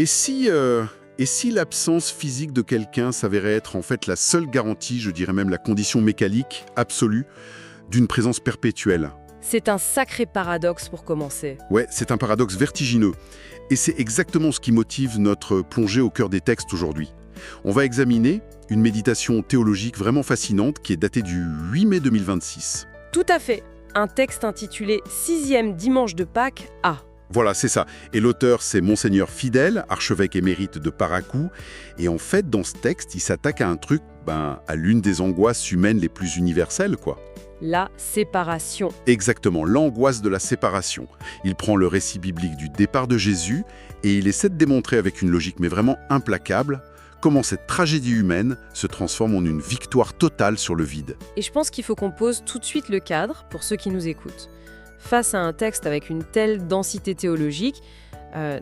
Et si l'absence physique de quelqu'un s'avérait être en fait la seule garantie, je dirais même la condition mécanique absolue, d'une présence perpétuelle? C'est un sacré paradoxe pour commencer. Ouais, c'est un paradoxe vertigineux. Et c'est exactement ce qui motive notre plongée au cœur des textes aujourd'hui. On va examiner une méditation théologique vraiment fascinante qui est datée du 8 mai 2026. Tout à fait. Un texte intitulé « 6e dimanche de Pâques A ». Voilà, c'est ça. Et l'auteur, c'est Monseigneur Fidèle, archevêque émérite de Paracou. Et en fait, dans ce texte, il s'attaque à un truc, à l'une des angoisses humaines les plus universelles, quoi. La séparation. Exactement, l'angoisse de la séparation. Il prend le récit biblique du départ de Jésus et il essaie de démontrer avec une logique mais vraiment implacable comment cette tragédie humaine se transforme en une victoire totale sur le vide. Et je pense qu'il faut qu'on pose tout de suite le cadre pour ceux qui nous écoutent. Face à un texte avec une telle densité théologique,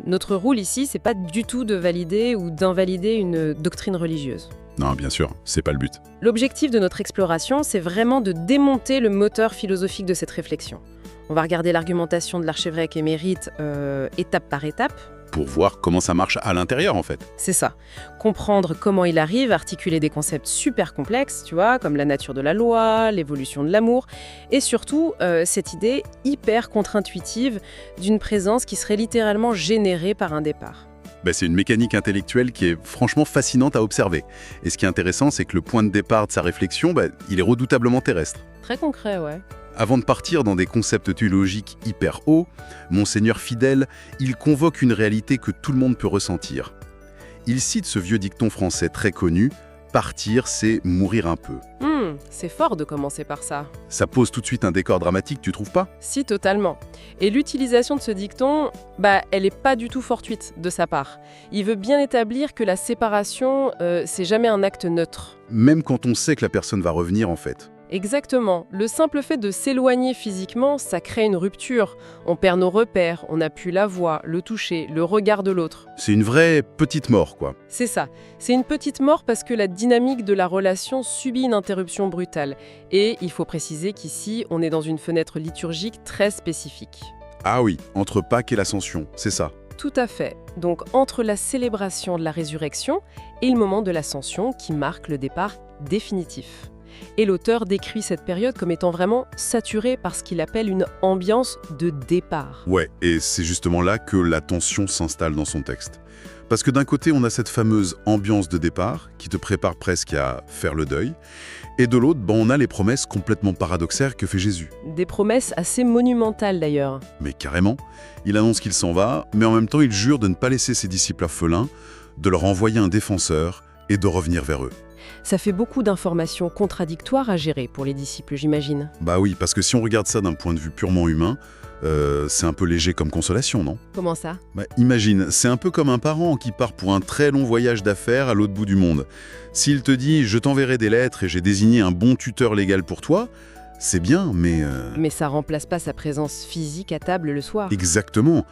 notre rôle ici, c'est pas du tout de valider ou d'invalider une doctrine religieuse. Non, bien sûr, c'est pas le but. L'objectif de notre exploration, c'est vraiment de démonter le moteur philosophique de cette réflexion. On va regarder l'argumentation de l'archevêque émérite étape par étape. Pour voir comment ça marche à l'intérieur, en fait. C'est ça. Comprendre comment il arrive à articuler des concepts super complexes, tu vois, comme la nature de la loi, l'évolution de l'amour, et surtout cette idée hyper contre-intuitive d'une présence qui serait littéralement générée par un départ. C'est une mécanique intellectuelle qui est franchement fascinante à observer. Et ce qui est intéressant, c'est que le point de départ de sa réflexion, il est redoutablement terrestre. Très concret, ouais. Avant de partir dans des concepts théologiques hyper hauts, Monseigneur Fidèle, il convoque une réalité que tout le monde peut ressentir. Il cite ce vieux dicton français très connu, « Partir, c'est mourir un peu ». C'est fort de commencer par ça. Ça pose tout de suite un décor dramatique, tu trouves pas? Si, totalement. Et l'utilisation de ce dicton, elle n'est pas du tout fortuite de sa part. Il veut bien établir que la séparation, c'est jamais un acte neutre. Même quand on sait que la personne va revenir, en fait. Exactement. Le simple fait de s'éloigner physiquement, ça crée une rupture. On perd nos repères, on n'a plus la voix, le toucher, le regard de l'autre. C'est une vraie petite mort, quoi. C'est ça. C'est une petite mort parce que la dynamique de la relation subit une interruption brutale. Et il faut préciser qu'ici, on est dans une fenêtre liturgique très spécifique. Ah oui, entre Pâques et l'Ascension, c'est ça. Tout à fait. Donc entre la célébration de la résurrection et le moment de l'Ascension qui marque le départ définitif. Et l'auteur décrit cette période comme étant vraiment saturée par ce qu'il appelle une ambiance de départ. Ouais, et c'est justement là que la tension s'installe dans son texte. Parce que d'un côté, on a cette fameuse ambiance de départ qui te prépare presque à faire le deuil, et de l'autre, on a les promesses complètement paradoxales que fait Jésus. Des promesses assez monumentales d'ailleurs. Mais carrément, il annonce qu'il s'en va, mais en même temps, il jure de ne pas laisser ses disciples orphelins, de leur envoyer un défenseur et de revenir vers eux. Ça fait beaucoup d'informations contradictoires à gérer pour les disciples, j'imagine. Bah oui, parce que si on regarde ça d'un point de vue purement humain, c'est un peu léger comme consolation, non? Comment ça? Imagine, c'est un peu comme un parent qui part pour un très long voyage d'affaires à l'autre bout du monde. S'il te dit « je t'enverrai des lettres et j'ai désigné un bon tuteur légal pour toi », c'est bien, mais... Mais ça remplace pas sa présence physique à table le soir. Exactement.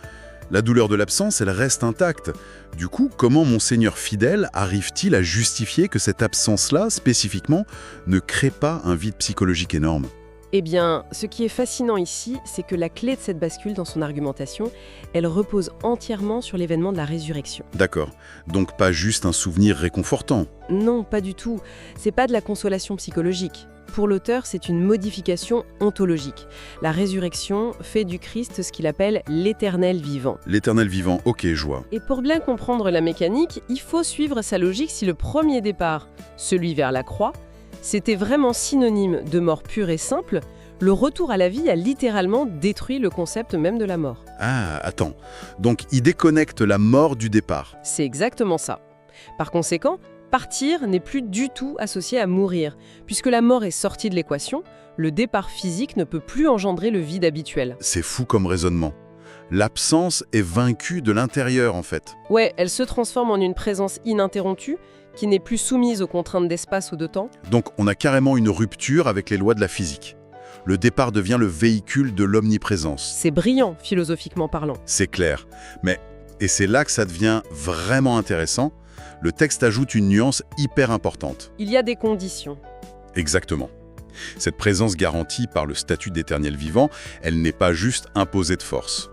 La douleur de l'absence, elle reste intacte. Du coup, comment Monseigneur Fidèle arrive-t-il à justifier que cette absence-là, spécifiquement, ne crée pas un vide psychologique énorme? Eh bien, ce qui est fascinant ici, c'est que la clé de cette bascule dans son argumentation, elle repose entièrement sur l'événement de la résurrection. D'accord. Donc pas juste un souvenir réconfortant. Non, pas du tout. C'est pas de la consolation psychologique. Pour l'auteur, c'est une modification ontologique. La résurrection fait du Christ ce qu'il appelle l'éternel vivant. L'éternel vivant, ok, je vois. Et pour bien comprendre la mécanique, il faut suivre sa logique si le premier départ, celui vers la croix, c'était vraiment synonyme de mort pure et simple, le retour à la vie a littéralement détruit le concept même de la mort. Ah, attends. Donc il déconnecte la mort du départ. C'est exactement ça. Par conséquent, partir n'est plus du tout associé à mourir. Puisque la mort est sortie de l'équation, le départ physique ne peut plus engendrer le vide habituel. C'est fou comme raisonnement. L'absence est vaincue de l'intérieur, en fait. Ouais, elle se transforme en une présence ininterrompue, qui n'est plus soumise aux contraintes d'espace ou de temps. Donc on a carrément une rupture avec les lois de la physique. Le départ devient le véhicule de l'omniprésence. C'est brillant, philosophiquement parlant. C'est clair. Et c'est là que ça devient vraiment intéressant, le texte ajoute une nuance hyper importante. Il y a des conditions. Exactement. Cette présence garantie par le statut d'éternel vivant, elle n'est pas juste imposée de force.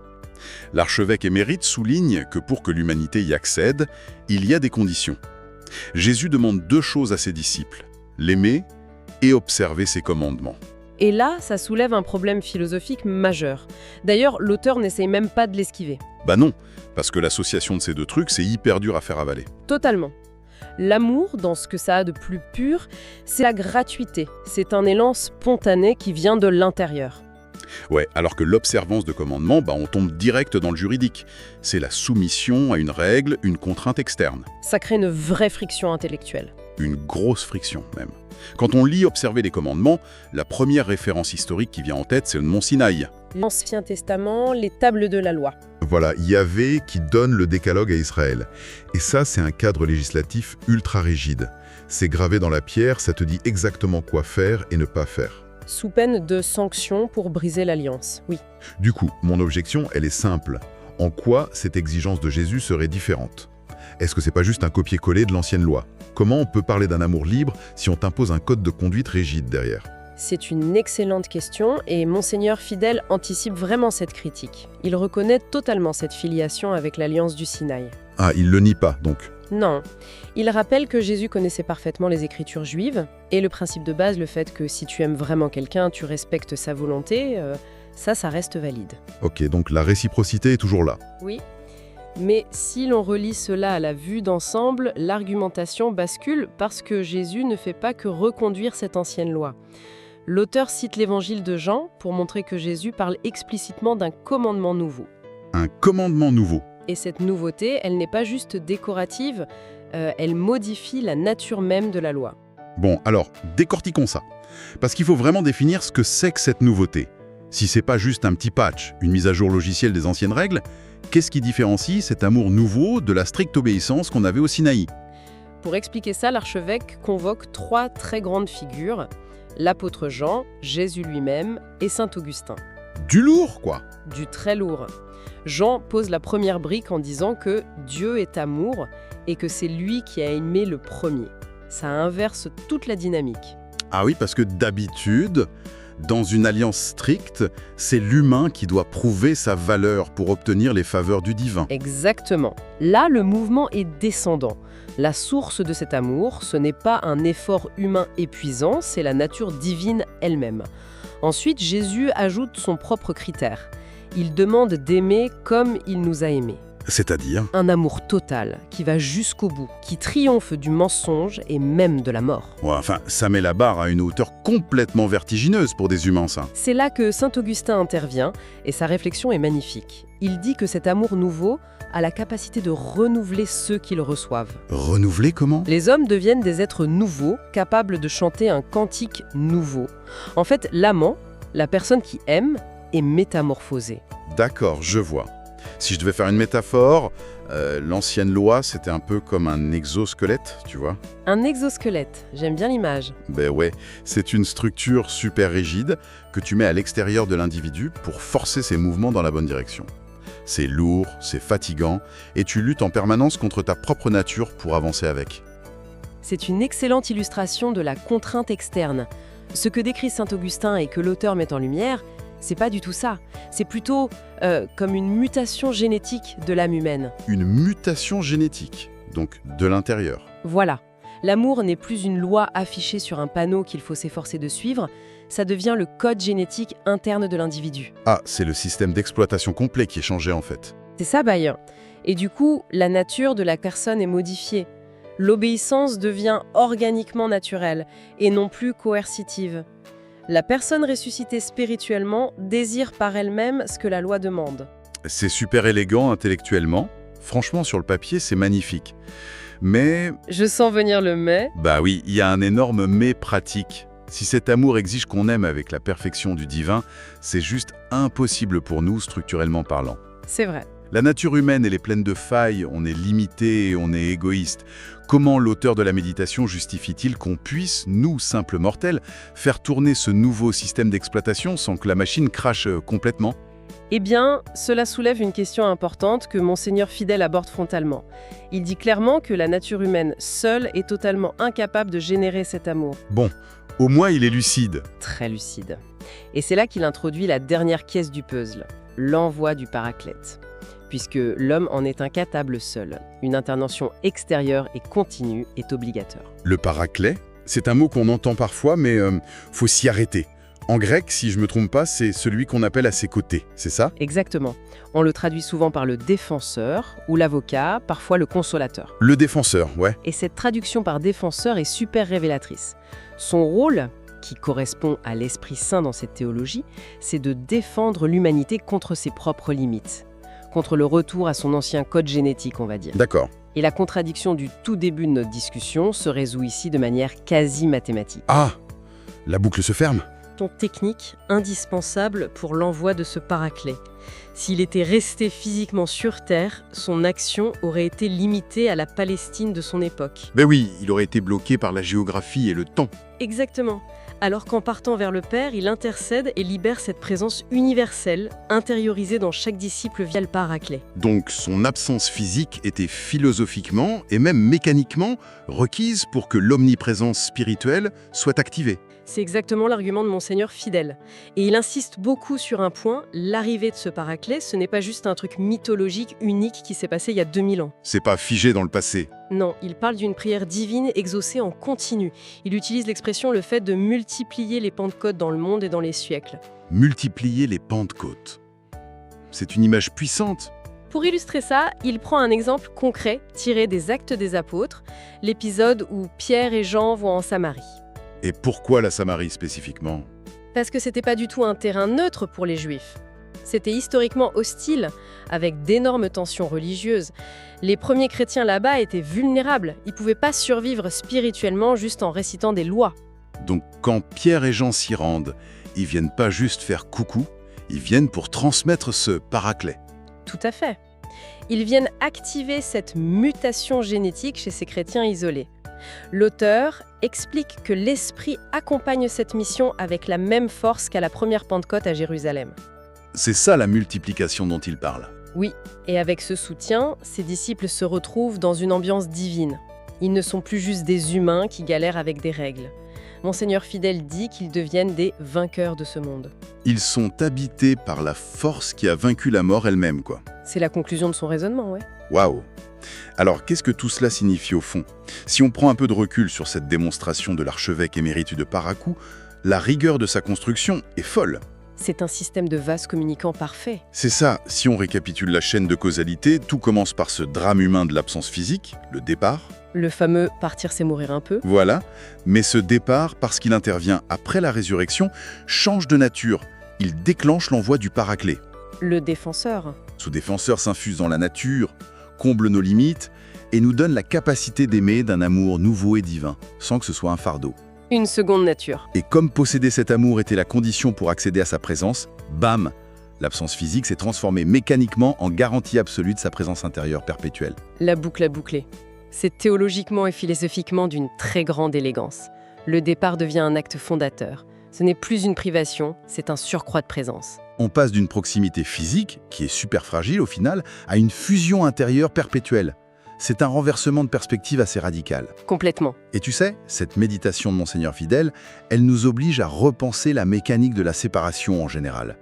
L'archevêque émérite souligne que pour que l'humanité y accède, il y a des conditions. Jésus demande 2 choses à ses disciples, l'aimer et observer ses commandements. Et là, ça soulève un problème philosophique majeur. D'ailleurs, l'auteur n'essaye même pas de l'esquiver. Bah non, parce que l'association de ces 2 trucs, c'est hyper dur à faire avaler. Totalement. L'amour, dans ce que ça a de plus pur, c'est la gratuité. C'est un élan spontané qui vient de l'intérieur. Ouais, alors que l'observance de commandements, on tombe direct dans le juridique. C'est la soumission à une règle, une contrainte externe. Ça crée une vraie friction intellectuelle. Une grosse friction, même. Quand on lit observer les commandements, la première référence historique qui vient en tête, c'est le mont Sinaï. L'Ancien Testament, les tables de la loi. Voilà, Yahvé qui donne le décalogue à Israël. Et ça, c'est un cadre législatif ultra rigide. C'est gravé dans la pierre, ça te dit exactement quoi faire et ne pas faire. Sous peine de sanctions pour briser l'alliance, oui. Du coup, mon objection, elle est simple. En quoi cette exigence de Jésus serait différente ? Est-ce que c'est pas juste un copier-coller de l'ancienne loi ? Comment on peut parler d'un amour libre si on t'impose un code de conduite rigide derrière ? C'est une excellente question et Monseigneur Fidèle anticipe vraiment cette critique. Il reconnaît totalement cette filiation avec l'Alliance du Sinaï. Ah, il le nie pas, donc. Non, il rappelle que Jésus connaissait parfaitement les Écritures juives et le principe de base, le fait que si tu aimes vraiment quelqu'un, tu respectes sa volonté, ça reste valide. Ok, donc la réciprocité est toujours là. Oui, mais si l'on relie cela à la vue d'ensemble, l'argumentation bascule parce que Jésus ne fait pas que reconduire cette ancienne loi. L'auteur cite l'évangile de Jean pour montrer que Jésus parle explicitement d'un commandement nouveau. Un commandement nouveau. Et cette nouveauté, elle n'est pas juste décorative, elle modifie la nature même de la loi. Bon, alors, décortiquons ça. Parce qu'il faut vraiment définir ce que c'est que cette nouveauté. Si c'est pas juste un petit patch, une mise à jour logicielle des anciennes règles, qu'est-ce qui différencie cet amour nouveau de la stricte obéissance qu'on avait au Sinaï? Pour expliquer ça, l'archevêque convoque 3 très grandes figures, l'apôtre Jean, Jésus lui-même et saint Augustin. Du lourd, quoi. Du très lourd. Jean pose la première brique en disant que Dieu est amour et que c'est lui qui a aimé le premier. Ça inverse toute la dynamique. Ah oui, parce que d'habitude, dans une alliance stricte, c'est l'humain qui doit prouver sa valeur pour obtenir les faveurs du divin. Exactement. Là, le mouvement est descendant. La source de cet amour, ce n'est pas un effort humain épuisant, c'est la nature divine elle-même. Ensuite, Jésus ajoute son propre critère. Il demande d'aimer comme il nous a aimés. C'est-à-dire? Un amour total, qui va jusqu'au bout, qui triomphe du mensonge et même de la mort. Ouais, enfin, ça met la barre à une hauteur complètement vertigineuse pour des humains, ça. C'est là que saint Augustin intervient, et sa réflexion est magnifique. Il dit que cet amour nouveau a la capacité de renouveler ceux qui le reçoivent. Renouveler comment? Les hommes deviennent des êtres nouveaux, capables de chanter un cantique nouveau. En fait, l'amant, la personne qui aime, est métamorphosée. D'accord, je vois. Si je devais faire une métaphore, l'ancienne loi, c'était un peu comme un exosquelette, tu vois? Un exosquelette, j'aime bien l'image. Ben ouais, c'est une structure super rigide que tu mets à l'extérieur de l'individu pour forcer ses mouvements dans la bonne direction. C'est lourd, c'est fatigant, et tu luttes en permanence contre ta propre nature pour avancer avec. C'est une excellente illustration de la contrainte externe. Ce que décrit saint Augustin et que l'auteur met en lumière, c'est pas du tout ça. C'est plutôt comme une mutation génétique de l'âme humaine. Une mutation génétique, donc de l'intérieur. Voilà. L'amour n'est plus une loi affichée sur un panneau qu'il faut s'efforcer de suivre, ça devient le code génétique interne de l'individu. Ah, c'est le système d'exploitation complet qui est changé en fait. C'est ça, Bayen. Et du coup, la nature de la personne est modifiée. L'obéissance devient organiquement naturelle et non plus coercitive. La personne ressuscitée spirituellement désire par elle-même ce que la loi demande. C'est super élégant intellectuellement. Franchement, sur le papier, c'est magnifique. Mais... Je sens venir le mais. Bah oui, il y a un énorme mais pratique. Si cet amour exige qu'on aime avec la perfection du divin, c'est juste impossible pour nous, structurellement parlant. C'est vrai. La nature humaine, elle est pleine de failles, on est limité et on est égoïste. Comment l'auteur de la méditation justifie-t-il qu'on puisse, nous, simples mortels, faire tourner ce nouveau système d'exploitation sans que la machine crache complètement? Eh bien, cela soulève une question importante que Monseigneur Fidèle aborde frontalement. Il dit clairement que la nature humaine seule est totalement incapable de générer cet amour. Bon, au moins il est lucide. Très lucide. Et c'est là qu'il introduit la dernière pièce du puzzle. l'envoi du Paraclète, puisque l'homme en est incapable seul. Une intervention extérieure et continue est obligatoire. Le paraclet, c'est un mot qu'on entend parfois, mais faut s'y arrêter. En grec, si je me trompe pas, c'est celui qu'on appelle à ses côtés, c'est ça? Exactement. On le traduit souvent par le défenseur ou l'avocat, parfois le consolateur. Le défenseur, ouais. Et cette traduction par défenseur est super révélatrice. Son rôle, qui correspond à l'Esprit Saint dans cette théologie, c'est de défendre l'humanité contre ses propres limites, contre le retour à son ancien code génétique, on va dire. D'accord. Et la contradiction du tout début de notre discussion se résout ici de manière quasi mathématique. Ah, la boucle se ferme. Technique indispensable pour l'envoi de ce Paraclet. S'il était resté physiquement sur Terre, son action aurait été limitée à la Palestine de son époque. Ben oui, il aurait été bloqué par la géographie et le temps. Exactement. Alors qu'en partant vers le Père, il intercède et libère cette présence universelle, intériorisée dans chaque disciple via le Paraclet. Donc son absence physique était philosophiquement et même mécaniquement requise pour que l'omniprésence spirituelle soit activée. C'est exactement l'argument de Monseigneur Fidèle. Et il insiste beaucoup sur un point, l'arrivée de ce Paraclet, ce n'est pas juste un truc mythologique unique qui s'est passé il y a 2000 ans. C'est pas figé dans le passé. Non, il parle d'une prière divine exaucée en continu. Il utilise l'expression le fait de multiplier les Pentecôtes dans le monde et dans les siècles. Multiplier les Pentecôtes. C'est une image puissante. Pour illustrer ça, il prend un exemple concret tiré des Actes des Apôtres, l'épisode où Pierre et Jean vont en Samarie. Et pourquoi la Samarie spécifiquement? Parce que c'était pas du tout un terrain neutre pour les Juifs. C'était historiquement hostile, avec d'énormes tensions religieuses. Les premiers chrétiens là-bas étaient vulnérables. Ils pouvaient pas survivre spirituellement juste en récitant des lois. Donc quand Pierre et Jean s'y rendent, ils viennent pas juste faire coucou, ils viennent pour transmettre ce paraclet. Tout à fait. Ils viennent activer cette mutation génétique chez ces chrétiens isolés. L'auteur explique que l'Esprit accompagne cette mission avec la même force qu'à la première Pentecôte à Jérusalem. C'est ça la multiplication dont il parle. Oui, et avec ce soutien, ses disciples se retrouvent dans une ambiance divine. Ils ne sont plus juste des humains qui galèrent avec des règles. Monseigneur Fidèle dit qu'ils deviennent des vainqueurs de ce monde. Ils sont habités par la force qui a vaincu la mort elle-même, quoi. C'est la conclusion de son raisonnement, ouais. Waouh! Alors, qu'est-ce que tout cela signifie au fond? Si on prend un peu de recul sur cette démonstration de l'archevêque émérite de Paracou, la rigueur de sa construction est folle. C'est un système de vases communicants parfait. C'est ça, si on récapitule la chaîne de causalité, tout commence par ce drame humain de l'absence physique, le départ. Le fameux « partir c'est mourir un peu ». Voilà, mais ce départ, parce qu'il intervient après la résurrection, change de nature. Il déclenche l'envoi du Paraclet. Le défenseur. Ce défenseur s'infuse dans la nature, comble nos limites et nous donne la capacité d'aimer d'un amour nouveau et divin, sans que ce soit un fardeau. Une seconde nature. Et comme posséder cet amour était la condition pour accéder à sa présence, bam, l'absence physique s'est transformée mécaniquement en garantie absolue de sa présence intérieure perpétuelle. La boucle a bouclé. C'est théologiquement et philosophiquement d'une très grande élégance. Le départ devient un acte fondateur. Ce n'est plus une privation, c'est un surcroît de présence. On passe d'une proximité physique, qui est super fragile au final, à une fusion intérieure perpétuelle. C'est un renversement de perspective assez radical. Complètement. Et tu sais, cette méditation de Monseigneur Fidèle, elle nous oblige à repenser la mécanique de la séparation en général.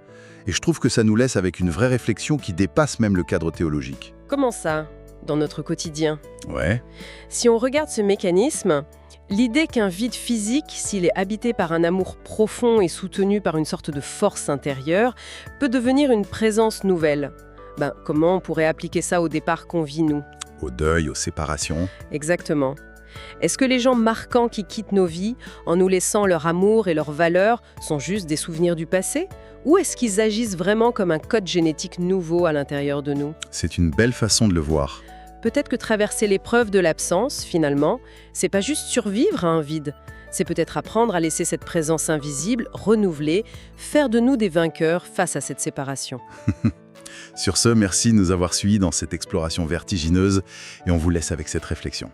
Et je trouve que ça nous laisse avec une vraie réflexion qui dépasse même le cadre théologique. Comment ça, dans notre quotidien? Ouais. Si on regarde ce mécanisme, l'idée qu'un vide physique, s'il est habité par un amour profond et soutenu par une sorte de force intérieure, peut devenir une présence nouvelle. Comment on pourrait appliquer ça au départ qu'on vit, nous? Au deuil, aux séparations. Exactement. Est-ce que les gens marquants qui quittent nos vies, en nous laissant leur amour et leurs valeurs, sont juste des souvenirs du passé? Ou est-ce qu'ils agissent vraiment comme un code génétique nouveau à l'intérieur de nous? C'est une belle façon de le voir. Peut-être que traverser l'épreuve de l'absence, finalement, c'est pas juste survivre à un vide. C'est peut-être apprendre à laisser cette présence invisible, renouvelée, faire de nous des vainqueurs face à cette séparation. Sur ce, merci de nous avoir suivis dans cette exploration vertigineuse et on vous laisse avec cette réflexion.